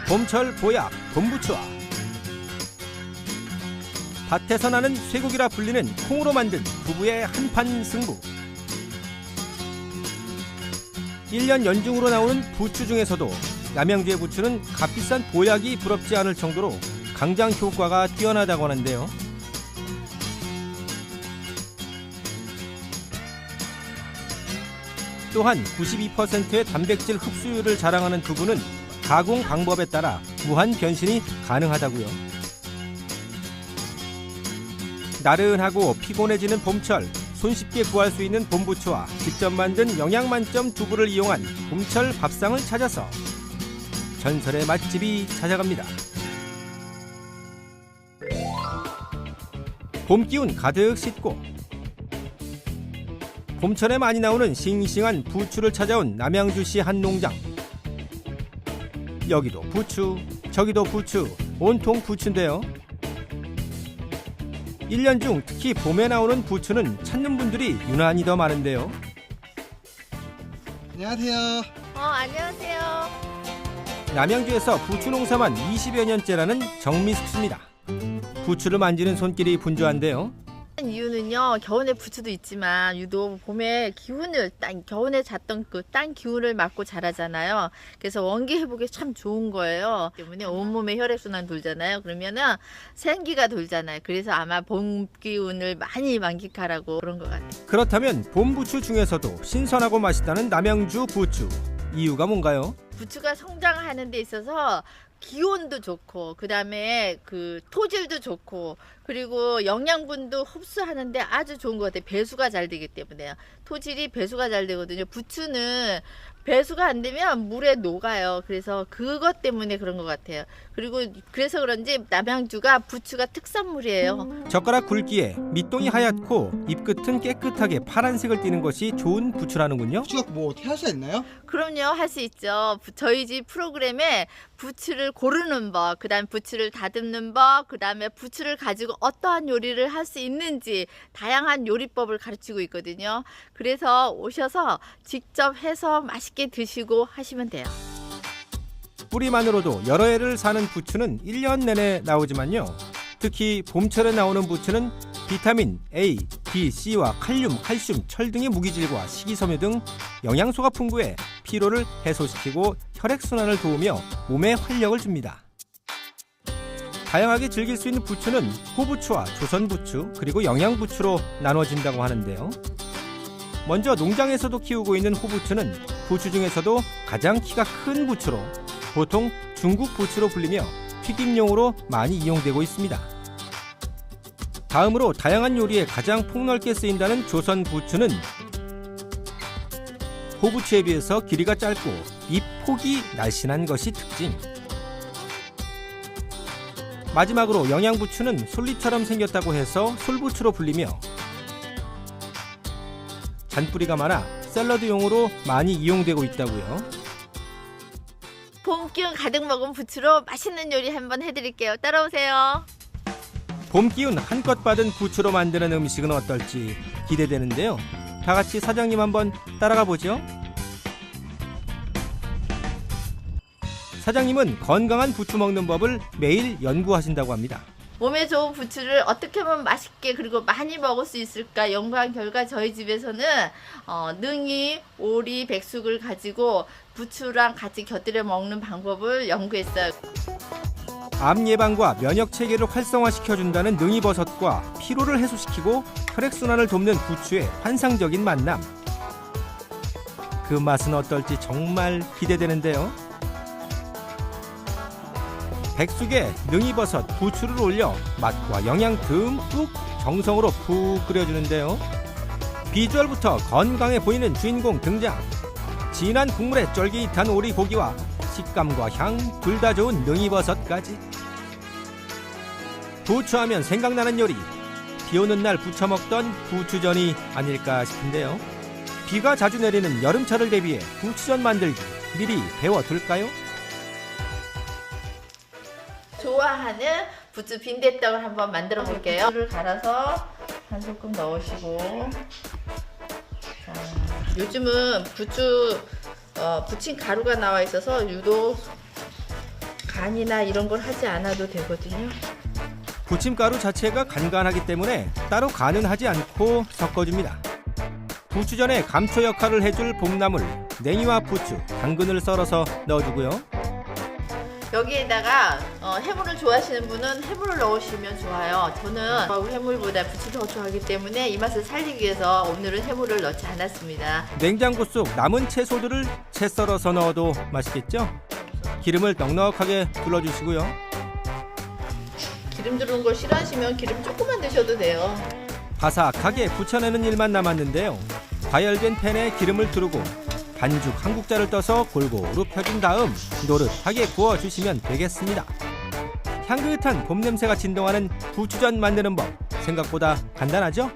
봄철 보약 봄부추와 밭에서 나는 쇠고기라 불리는 콩으로 만든 부부의 한판 승부. 1년 연중으로 나오는 부추 중에서도 남양주의 부추는 값비싼 보약이 부럽지 않을 정도로 강장 효과가 뛰어나다고 하는데요. 또한 92%의 단백질 흡수율을 자랑하는 두부는 가공 방법에 따라 무한 변신이 가능하다고요. 나른하고 피곤해지는 봄철, 손쉽게 구할 수 있는 봄부추와 직접 만든 영양 만점 두부를 이용한 봄철 밥상을 찾아서 전설의 맛집이 찾아갑니다. 봄 기운 가득 싣고 봄철에 많이 나오는 싱싱한 부추를 찾아온 남양주시 한 농장. 여기도 부추, 저기도 부추, 온통 부추인데요. 1년 중 특히 봄에 나오는 부추는 찾는 분들이 유난히 더 많은데요. 안녕하세요. 안녕하세요. 남양주에서 부추 농사만 20여 년째라는 정미숙 씨입니다. 부추를 만지는 손길이 분주한데요. 이유는요, 겨울에 부추도 있지만 유독 봄에 기운을 겨울에 잤던 그 땅 기운을 맞고 자라잖아요. 그래서 원기 회복에 참 좋은 거예요. 때문에 온몸에 혈액순환 돌잖아요. 그러면은 생기가 돌잖아요. 그래서 아마 봄 기운을 많이 만끽하라고 그런 것 같아요. 그렇다면 봄 부추 중에서도 신선하고 맛있다는 남양주 부추, 이유가 뭔가요? 부추가 성장하는 데 있어서 기온도 좋고, 그 다음에 그 토질도 좋고, 그리고 영양분도 흡수하는데 아주 좋은 것 같아요. 배수가 잘 되기 때문에요. 토질이 배수가 잘 되거든요. 부추는 배수가 안 되면 물에 녹아요. 그래서 그것 때문에 그런 것 같아요. 그리고 그래서 그런지 남양주가 부추가 특산물이에요. 젓가락 굵기에 밑동이 하얗고 잎끝은 깨끗하게 파란색을 띠는 것이 좋은 부추라는군요. 부추가 뭐 어떻게 할 수 있나요? 그럼요, 할 수 있죠. 저희 집 프로그램에 부추를 고르는 법, 그 다음에 부추를 다듬는 법, 그 다음에 부추를 가지고 어떠한 요리를 할 수 있는지 다양한 요리법을 가르치고 있거든요. 그래서 오셔서 직접 해서 맛있게 드시고 하시면 돼요. 뿌리만으로도 여러 해를 사는 부추는 1년 내내 나오지만요. 특히 봄철에 나오는 부추는 비타민 A, B, C와 칼륨, 칼슘, 철 등의 무기질과 식이섬유 등 영양소가 풍부해 피로를 해소시키고 혈액순환을 도우며 몸에 활력을 줍니다. 다양하게 즐길 수 있는 부추는 호부추와 조선부추 그리고 영양부추로 나눠진다고 하는데요. 먼저 농장에서도 키우고 있는 호부추는 부추 중에서도 가장 키가 큰 부추로 보통 중국 부추로 불리며 튀김용으로 많이 이용되고 있습니다. 다음으로 다양한 요리에 가장 폭넓게 쓰인다는 조선 부추는 호부추에 비해서 길이가 짧고 잎 폭이 날씬한 것이 특징. 마지막으로 영양부추는 솔잎처럼 생겼다고 해서 솔부추로 불리며 잔뿌리가 많아 샐러드용으로 많이 이용되고 있다고요. 봄 기운 가득 먹은 부추로 맛있는 요리 한번 해드릴게요. 따라오세요. 봄 기운 한껏 받은 부추로 만드는 음식은 어떨지 기대되는데요. 다 같이 사장님 한번 따라가 보죠. 사장님은 건강한 부추 먹는 법을 매일 연구하신다고 합니다. 몸에 좋은 부추를 어떻게 하면 맛있게 그리고 많이 먹을 수 있을까 연구한 결과 저희 집에서는 능이, 오리, 백숙을 가지고 부추랑 같이 곁들여 먹는 방법을 연구했어요. 암 예방과 면역 체계를 활성화시켜준다는 능이버섯과 피로를 해소시키고 혈액순환을 돕는 부추의 환상적인 만남. 그 맛은 어떨지 정말 기대되는데요. 백숙에 능이버섯, 부추를 올려 맛과 영양 듬뿍 정성으로 푹 끓여주는데요. 비주얼부터 건강해 보이는 주인공 등장. 진한 국물에 쫄깃한 오리 고기와 식감과 향 둘 다 좋은 능이버섯까지. 부추하면 생각나는 요리. 비 오는 날 부쳐 먹던 부추전이 아닐까 싶은데요. 비가 자주 내리는 여름철을 대비해 부추전 만들기 미리 배워둘까요? 좋아하는 부추 빈대떡을 한번 만들어 볼게요. 부추를 갈아서 한 소끔 넣으시고, 자, 요즘은 부추 부친 가루가 나와 있어서 유독 간이나 이런 걸 하지 않아도 되거든요. 부침가루 자체가 간간하기 때문에 따로 간은 하지 않고 섞어줍니다. 부추전에 감초 역할을 해줄 봄나물, 냉이와 부추, 당근을 썰어서 넣어주고요. 여기에다가 해물을 좋아하시는 분은 해물을 넣으시면 좋아요. 저는 해물보다 부추를 더 좋아하기 때문에 이 맛을 살리기 위해서 오늘은 해물을 넣지 않았습니다. 냉장고 속 남은 채소들을 채 썰어서 넣어도 맛있겠죠? 기름을 넉넉하게 둘러주시고요. 기름 두른 걸 싫어하시면 기름 조금만 드셔도 돼요. 바삭하게 부쳐내는 일만 남았는데요. 과열된 팬에 기름을 두르고 반죽 한 국자를 떠서 골고루 펴준 다음 노릇하게 구워주시면 되겠습니다. 향긋한 봄 냄새가 진동하는 부추전 만드는 법, 생각보다 간단하죠?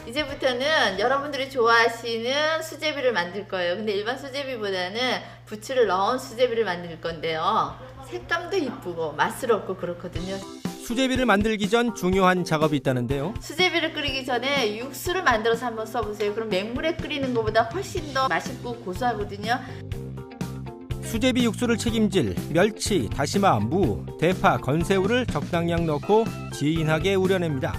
이제부터는 여러분들이 좋아하시는 수제비를 만들 거예요. 근데 일반 수제비보다는 부추를 넣은 수제비를 만들 건데요. 색감도 이쁘고 맛스럽고 그렇거든요. 수제비를 만들기 전 중요한 작업이 있다는데요. 수제비를 끓이기 전에 육수를 만들어서 한번 써보세요. 그럼 맹물에 끓이는 것보다 훨씬 더 맛있고 고소하거든요. 수제비 육수를 책임질 멸치, 다시마, 무, 대파, 건새우를 적당량 넣고 진하게 우려냅니다.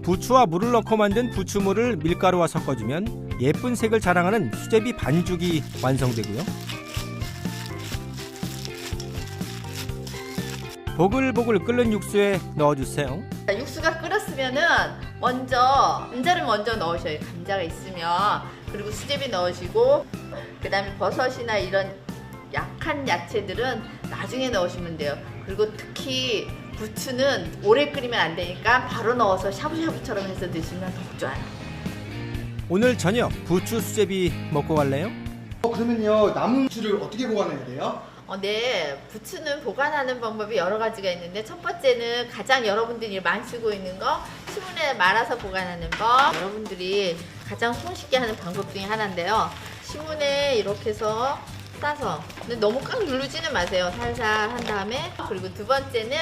부추와 물을 넣고 만든 부추물을 밀가루와 섞어주면 예쁜 색을 자랑하는 수제비 반죽이 완성되고요. 보글보글 끓는 육수에 넣어주세요. 육수가 끓었으면은 감자를 먼저 넣으셔요. 감자가 있으면. 그리고 수제비 넣으시고 그 다음에 버섯이나 이런 약한 야채들은 나중에 넣으시면 돼요. 그리고 특히 부추는 오래 끓이면 안 되니까 바로 넣어서 샤브샤브처럼 해서 드시면 더 좋아요. 오늘 저녁 부추 수제비 먹고 갈래요? 그러면요, 남은 부추를 어떻게 보관해야 돼요? 네, 부추는 보관하는 방법이 여러 가지가 있는데 첫 번째는 가장 여러분들이 많이 쓰고 있는 거 신문에 말아서 보관하는 법. 여러분들이 가장 손쉽게 하는 방법 중에 하나인데요. 신문에 이렇게 해서 싸서, 근데 너무 꽉 누르지는 마세요. 살살 한 다음에. 그리고 두 번째는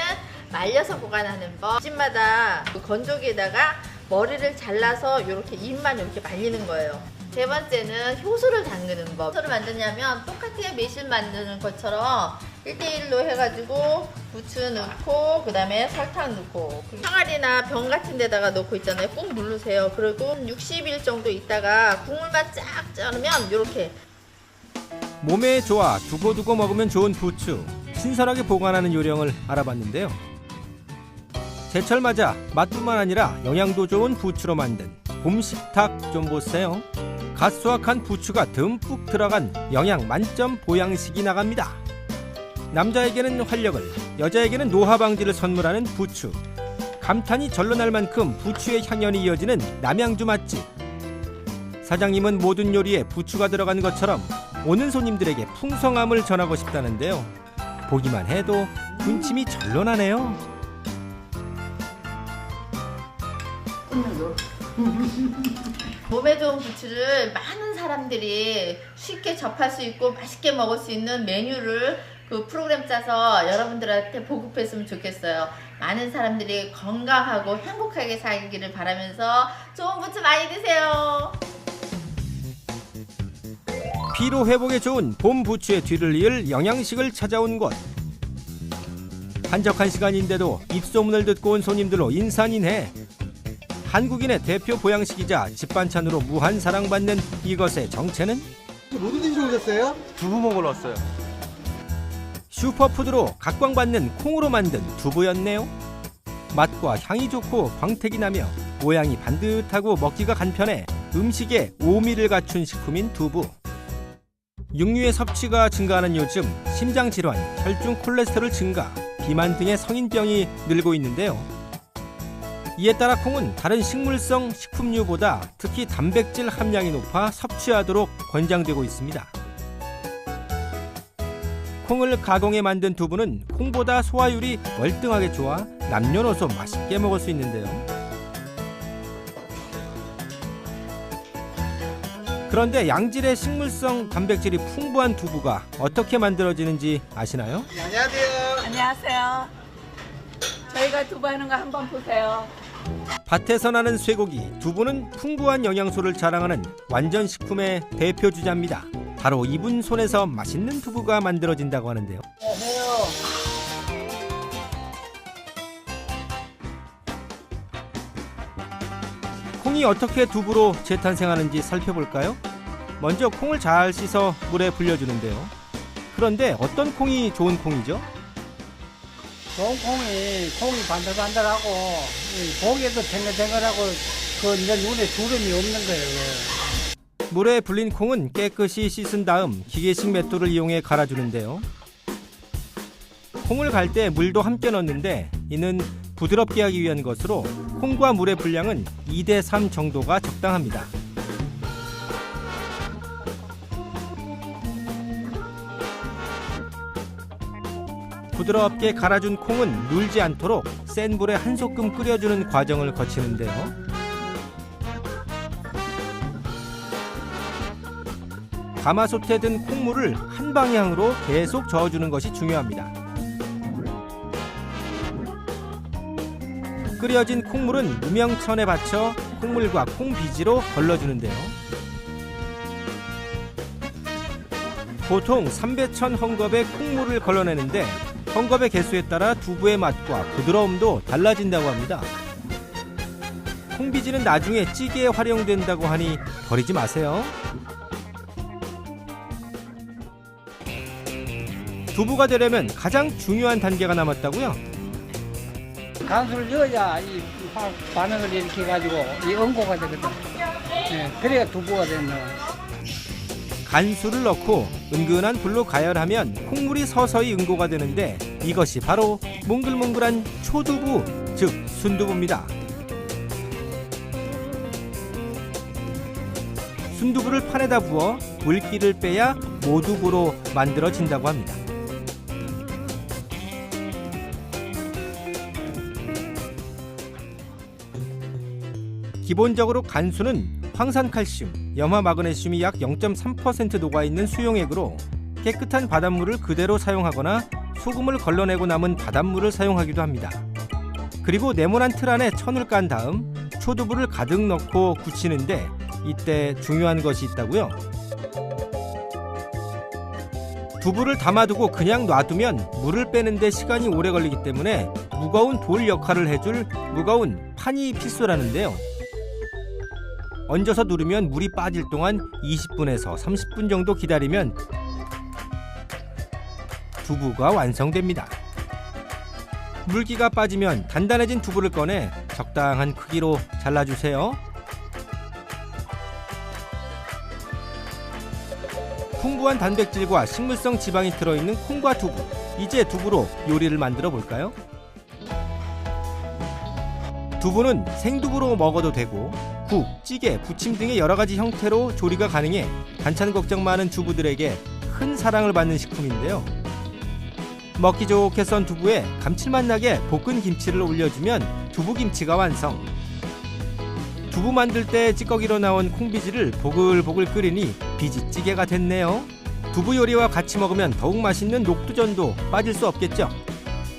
말려서 보관하는 법. 집마다 그 건조기에다가 머리를 잘라서 이렇게 잎만 이렇게 말리는 거예요. 세 번째는 효소를 담그는 법. 효소를 만드냐면 똑같이 매실 만드는 것처럼 1대1로 해가지고 부추 넣고 그 다음에 설탕 넣고 항아리나 병 같은 데다가 넣고 있잖아요. 꾹 누르세요. 그리고 60일 정도 있다가 국물만 쫙 짜면 이렇게. 몸에 좋아 두고두고 먹으면 좋은 부추, 신선하게 보관하는 요령을 알아봤는데요. 제철 맞아 맛뿐만 아니라 영양도 좋은 부추로 만든 봄 식탁 좀 보세요. 갓 수확한 부추가 듬뿍 들어간 영양 만점 보양식이 나갑니다. 남자에게는 활력을, 여자에게는 노화 방지를 선물하는 부추. 감탄이 절로 날 만큼 부추의 향연이 이어지는 남양주 맛집. 사장님은 모든 요리에 부추가 들어간 것처럼 오는 손님들에게 풍성함을 전하고 싶다는데요. 보기만 해도 군침이 절로 나네요. 몸에 좋은 부추를 많은 사람들이 쉽게 접할 수 있고 맛있게 먹을 수 있는 메뉴를 그 프로그램 짜서 여러분들한테 보급했으면 좋겠어요. 많은 사람들이 건강하고 행복하게 살기를 바라면서 좋은 부추 많이 드세요. 피로 회복에 좋은 봄 부추의 뒤를 이을 영양식을 찾아온 곳. 한적한 시간인데도 입소문을 듣고 온 손님들로 인산인해. 한국인의 대표 보양식이자 집반찬으로 무한 사랑받는 이것의 정체는? 모든 드시러 오셨어요? 두부 먹으러 왔어요. 슈퍼푸드로 각광받는 콩으로 만든 두부였네요. 맛과 향이 좋고 광택이 나며 모양이 반듯하고 먹기가 간편해 음식에 오미를 갖춘 식품인 두부. 육류의 섭취가 증가하는 요즘 심장질환, 혈중 콜레스테롤 증가, 비만 등의 성인병이 늘고 있는데요. 이에 따라 콩은 다른 식물성 식품류보다 특히 단백질 함량이 높아 섭취하도록 권장되고 있습니다. 콩을 가공해 만든 두부는 콩보다 소화율이 월등하게 좋아 남녀노소 맛있게 먹을 수 있는데요. 그런데 양질의 식물성 단백질이 풍부한 두부가 어떻게 만들어지는지 아시나요? 네, 안녕하세요. 안녕하세요. 저희가 두부하는 거 한번 보세요. 밭에서 나는 쇠고기, 두부는 풍부한 영양소를 자랑하는 완전식품의 대표 주자입니다. 바로 이분 손에서 맛있는 두부가 만들어진다고 하는데요. 콩이 어떻게 두부로 재탄생하는지 살펴볼까요? 먼저 콩을 잘 씻어 물에 불려주는데요. 그런데 어떤 콩이 좋은 콩이죠? 좋은 콩이 반들반들하고 보기에도 탱글탱글하고 그 이제 눈에 주름이 없는 거예요. 물에 불린 콩은 깨끗이 씻은 다음 기계식 맷돌을 이용해 갈아주는데요. 콩을 갈 때 물도 함께 넣는데 이는 부드럽게 하기 위한 것으로 콩과 물의 분량은 2대3 정도가 적당합니다. 부드럽게 갈아준 콩은 눌지 않도록 센 불에 한 소끔 끓여주는 과정을 거치는데요. 가마솥에 든 콩물을 한 방향으로 계속 저어주는 것이 중요합니다. 끓여진 콩물은 무명천에 받쳐 콩물과 콩비지로 걸러주는데요. 보통 300천 헝겊의 콩물을 걸러내는데 헝겊의 개수에 따라 두부의 맛과 부드러움도 달라진다고 합니다. 콩비지는 나중에 찌개에 활용된다고 하니 버리지 마세요. 두부가 되려면 가장 중요한 단계가 남았다고요? 간수를 넣어야 이 반응을 이렇게 해가지고 이 응고가 되거든. 예, 그래야 두부가 되는 거야. 간수를 넣고 은근한 불로 가열하면 콩물이 서서히 응고가 되는데 이것이 바로 몽글몽글한 초두부, 즉 순두부입니다. 순두부를 판에다 부어 물기를 빼야 모두부로 만들어진다고 합니다. 기본적으로 간수는 황산칼슘, 염화마그네슘이 약 0.3% 녹아있는 수용액으로 깨끗한 바닷물을 그대로 사용하거나 소금을 걸러내고 남은 바닷물을 사용하기도 합니다. 그리고 네모난 틀 안에 천을 깐 다음 초두부를 가득 넣고 굳히는데 이때 중요한 것이 있다고요. 두부를 담아두고 그냥 놔두면 물을 빼는데 시간이 오래 걸리기 때문에 무거운 돌 역할을 해줄 무거운 판이 필수라는데요. 얹어서 누르면 물이 빠질 동안 20분에서 30분 정도 기다리면 두부가 완성됩니다. 물기가 빠지면 단단해진 두부를 꺼내 적당한 크기로 잘라주세요. 풍부한 단백질과 식물성 지방이 들어있는 콩과 두부, 이제 두부로 요리를 만들어 볼까요? 두부는 생두부로 먹어도 되고 국, 찌개, 부침 등의 여러 가지 형태로 조리가 가능해 반찬 걱정 많은 주부들에게 큰 사랑을 받는 식품인데요. 먹기 좋게 썬 두부에 감칠맛 나게 볶은 김치를 올려주면 두부김치가 완성. 두부 만들 때 찌꺼기로 나온 콩비지를 보글보글 끓이니 비지찌개가 됐네요. 두부 요리와 같이 먹으면 더욱 맛있는 녹두전도 빠질 수 없겠죠.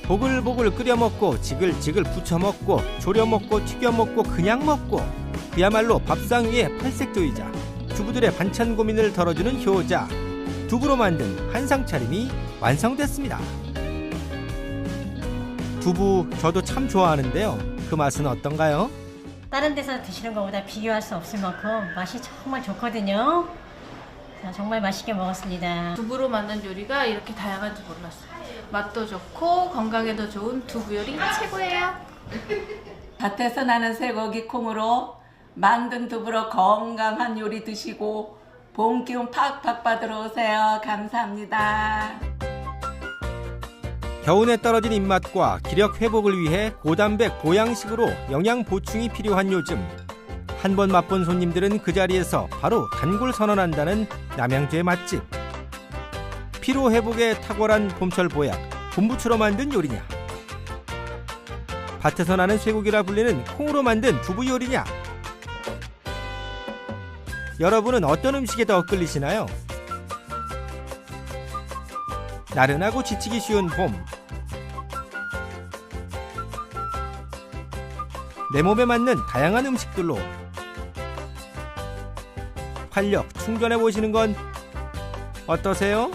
보글보글 끓여 먹고 지글지글 부쳐 먹고 졸여 먹고 튀겨 먹고 그냥 먹고 그야말로 밥상 위의 팔색조이자 주부들의 반찬 고민을 덜어주는 효자 두부로 만든 한상 차림이 완성됐습니다. 두부 저도 참 좋아하는데요. 그 맛은 어떤가요? 다른 데서 드시는 것보다 비교할 수 없을 만큼 맛이 정말 좋거든요. 정말 맛있게 먹었습니다. 두부로 만든 요리가 이렇게 다양한 줄 몰랐어요. 맛도 좋고 건강에도 좋은 두부 요리 최고예요. 밭에서 나는 쇠고기 콩으로 만든 두부로 건강한 요리 드시고 봄 기운 팍팍 받으러 오세요. 감사합니다. 겨우내 떨어진 입맛과 기력 회복을 위해 고단백 보양식으로 영양 보충이 필요한 요즘 한 번 맛본 손님들은 그 자리에서 바로 단골 선언한다는 남양주의 맛집. 피로 회복에 탁월한 봄철 보약 봄부추로 만든 요리냐, 밭에서 나는 쇠고기라 불리는 콩으로 만든 두부 요리냐, 여러분은 어떤 음식에 더 끌리시나요? 나른하고 지치기 쉬운 봄, 내 몸에 맞는 다양한 음식들로 활력 충전해 보시는 건 어떠세요?